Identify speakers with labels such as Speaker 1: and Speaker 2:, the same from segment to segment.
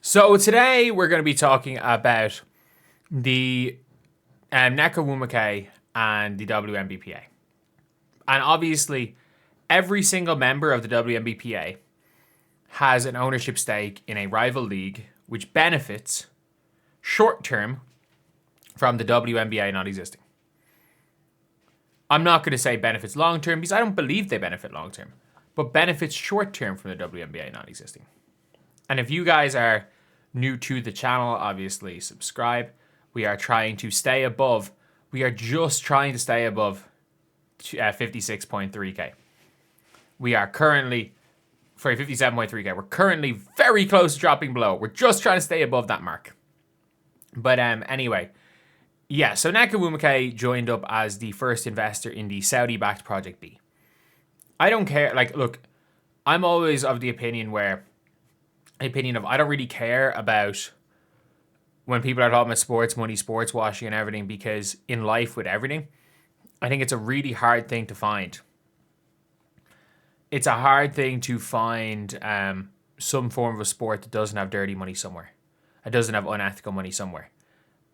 Speaker 1: So today we're going to be talking about the WNBA and the WNBPA. And obviously, every single member of the WNBPA has an ownership stake in a rival league which benefits short-term from the WNBA not existing. I'm not going to say benefits long-term because I don't believe they benefit long-term, but benefits short-term from the WNBA not existing. And if you guys are new to the channel, obviously subscribe. We are trying to stay above. We are just trying to stay above 56.3k. We are currently, 57.3k. We're currently very close to dropping below. We're just trying to stay above that mark. But anyway, yeah. So WNBPA joined up as the first investor in the Saudi-backed Project B. I don't care. Like, look, I'm always of the opinion I don't really care about when people are talking about sports money, sports washing and everything, because in life with everything, I think it's a really hard thing to find. It's a hard thing to find some form of a sport that doesn't have dirty money somewhere. It doesn't have unethical money somewhere.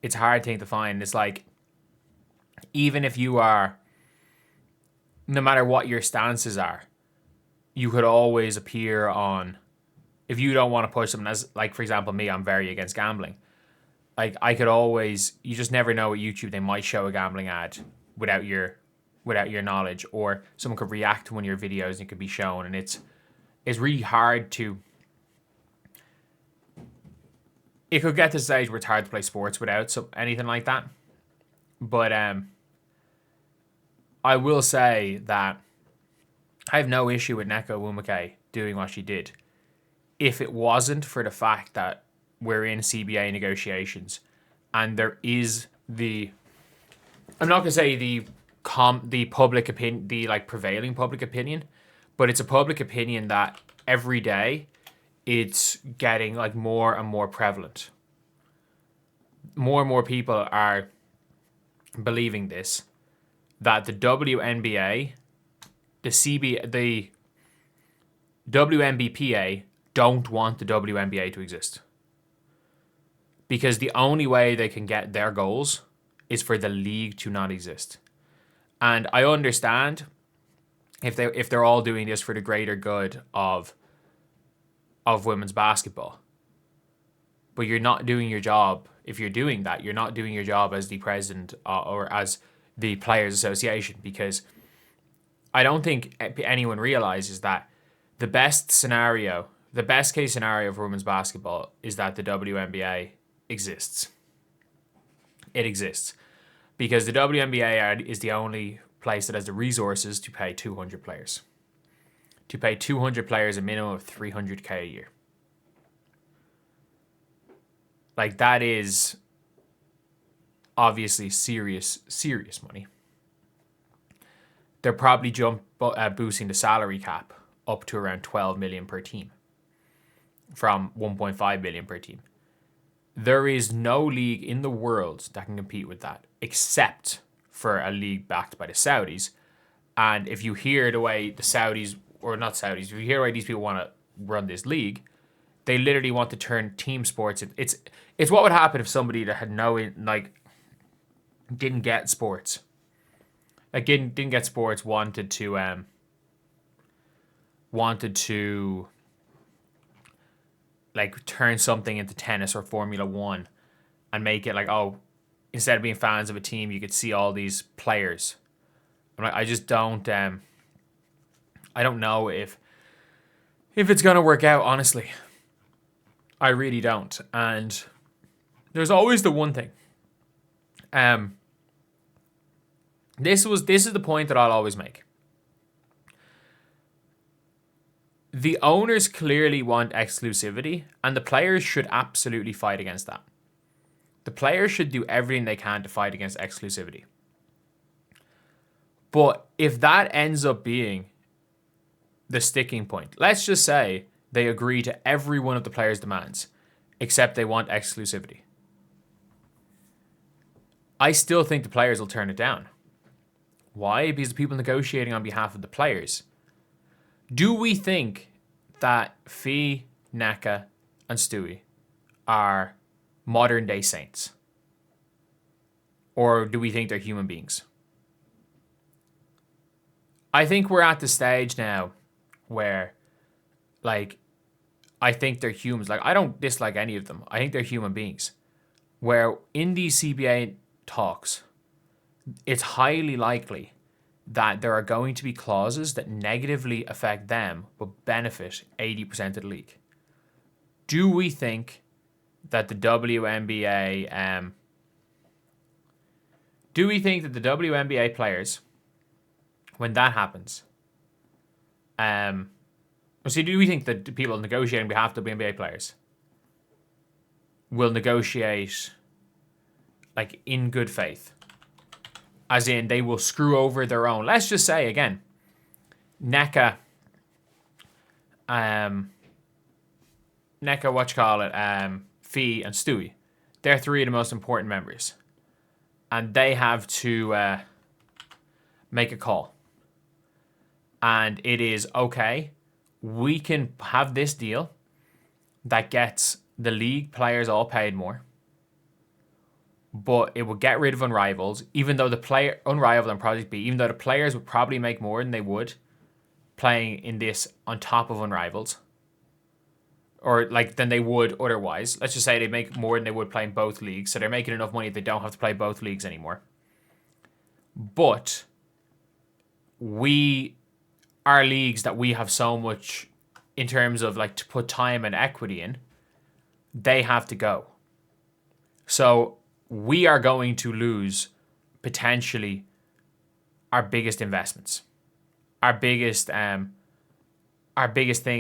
Speaker 1: It's a hard thing to find. It's like, even if you are, no matter what your stances are, you could always appear on, if you don't want to push them, as like, for example, me, I'm very against gambling. Like, I could always, you just never know at YouTube, they might show a gambling ad without your knowledge, or someone could react to one of your videos and it could be shown, and it's really hard to, it could get to the stage where it's hard to play sports without anything like that. But I will say that I have no issue with WNBPA doing what she did, if it wasn't for the fact that we're in CBA negotiations and there is I'm not gonna say the public opinion, the like prevailing public opinion, but it's a public opinion that every day it's getting like more and more prevalent. More and more people are believing this, that the WNBA, the WNBPA don't want the WNBA to exist. Because the only way they can get their goals is for the league to not exist. And I understand if they're all doing this for the greater good of women's basketball. But you're not doing your job. If you're doing that, you're not doing your job as the president or as the Players Association, because I don't think anyone realizes that the best case scenario for women's basketball is that the WNBA exists. It exists because the WNBA is the only place that has the resources to pay 200 players. To pay 200 players a minimum of $300K a year. Like, that is obviously serious money. They're probably boosting the salary cap up to around 12 million per team from 1.5 million per team. There is no league in the world that can compete with that, except for a league backed by the Saudis. And if you hear the way the Saudis, or not Saudis, if you hear the way these people want to run this league, they literally want to turn team sports. It's what would happen if somebody that had didn't get sports, didn't get sports, wanted to like turn something into tennis or Formula One and make it like, oh, instead of being fans of a team, you could see all these players. I just don't I don't know if it's gonna work out, honestly. I really don't. And there's always the one thing. This is the point that I'll always make. The owners clearly want exclusivity, and the players should absolutely fight against that. The players should do everything they can to fight against exclusivity. But if that ends up being the sticking point, let's just say they agree to every one of the players' demands, except they want exclusivity. I still think the players will turn it down. Why? Because the people negotiating on behalf of the players. Do we think that Fee, Naka, and Stewie are modern day saints? Or do we think they're human beings? I think we're at the stage now where, like, I think they're humans. Like, I don't dislike any of them. I think they're human beings. Where in these CBA talks, it's highly likely that there are going to be clauses that negatively affect them but benefit 80% of the league. Do we think that the WNBA players, when that happens, do we think that the people negotiating on behalf of the WNBA players will negotiate like in good faith? As in, they will screw over their own. Let's just say again, NECA, Fee and Stewie. They're three of the most important members. And they have to make a call. And it is, okay, we can have this deal that gets the league players all paid more. But it would get rid of Unrivaled, even though Unrivaled and Project B, even though the players would probably make more than they would playing in this on top of Unrivaled. Or like than they would otherwise. Let's just say they make more than they would play in both leagues. So they're making enough money they don't have to play both leagues anymore. But our leagues that we have so much in terms of like to put time and equity in, they have to go. So we are going to lose potentially our biggest investments. Our biggest thing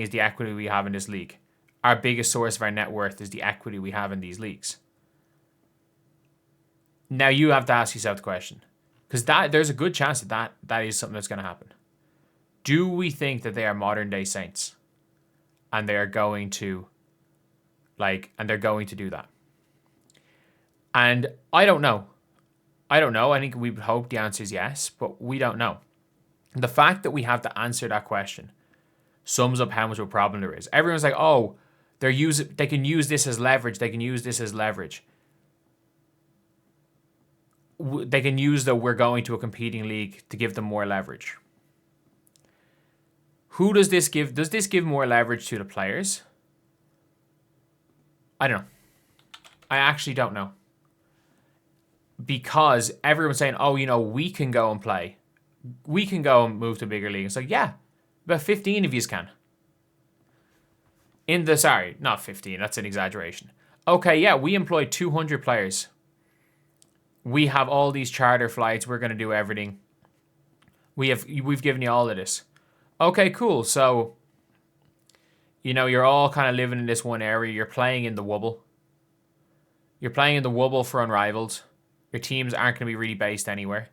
Speaker 1: is the equity we have in this league. Our biggest source of our net worth is the equity we have in these leagues. Now you have to ask yourself the question, because there's a good chance that is something that's going to happen. Do we think that they are modern day saints, and they're going to do that? And I don't know. I think we would hope the answer is yes, but we don't know. The fact that we have to answer that question sums up how much of a problem there is. Everyone's like, oh, they can use this as leverage. They can use this as leverage. They can use that we're going to a competing league to give them more leverage. Who does this give? Does this give more leverage to the players? I don't know. I actually don't know. Because everyone's saying, oh, we can go and play. We can go and move to a bigger league. It's like, yeah, about 15 of you can. Sorry, not 15, that's an exaggeration. Okay, yeah, we employ 200 players. We have all these charter flights. We're going to do everything. We've given you all of this. Okay, cool. So, you're all kind of living in this one area. You're playing in the Wubble. You're playing in the Wubble for Unrivaled. Your teams aren't going to be really based anywhere.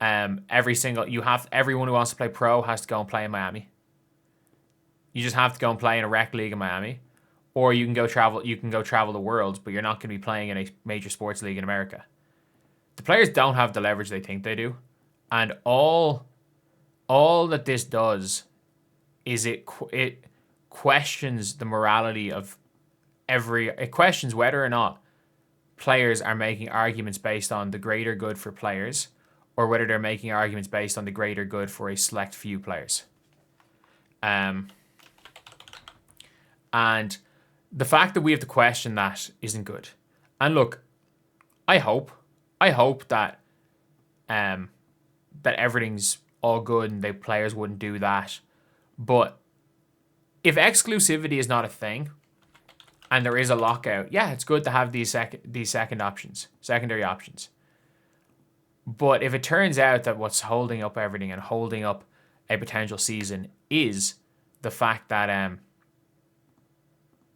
Speaker 1: Everyone who wants to play pro has to go and play in Miami. You just have to go and play in a rec league in Miami, or you can go travel. You can go travel the world, but you're not going to be playing in a major sports league in America. The players don't have the leverage they think they do, and all that this does is it questions the morality of it questions whether or not players are making arguments based on the greater good for players, or whether they're making arguments based on the greater good for a select few players. And the fact that we have to question that isn't good. And look, I hope that that everything's all good and the players wouldn't do that. But if exclusivity is not a thing, and there is a lockout, yeah, it's good to have these secondary options. But if it turns out that what's holding up everything and holding up a potential season is the fact that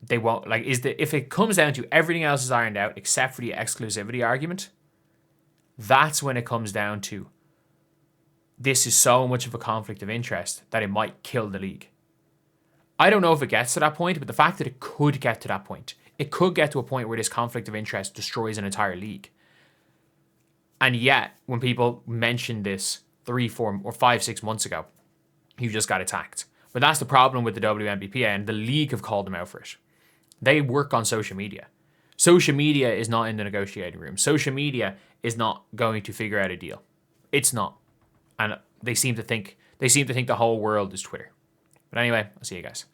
Speaker 1: they won't if it comes down to everything else is ironed out except for the exclusivity argument, that's when it comes down to this is so much of a conflict of interest that it might kill the league. I don't know if it gets to that point, but the fact that it could get to that point, it could get to a point where this conflict of interest destroys an entire league. And yet, when people mentioned this 3, 4, or 5, 6 months ago, you just got attacked. But that's the problem with the WNBPA, and the league have called them out for it. They work on social media. Social media is not in the negotiating room. Social media is not going to figure out a deal. It's not. And they seem to think the whole world is Twitter. But anyway, I'll see you guys.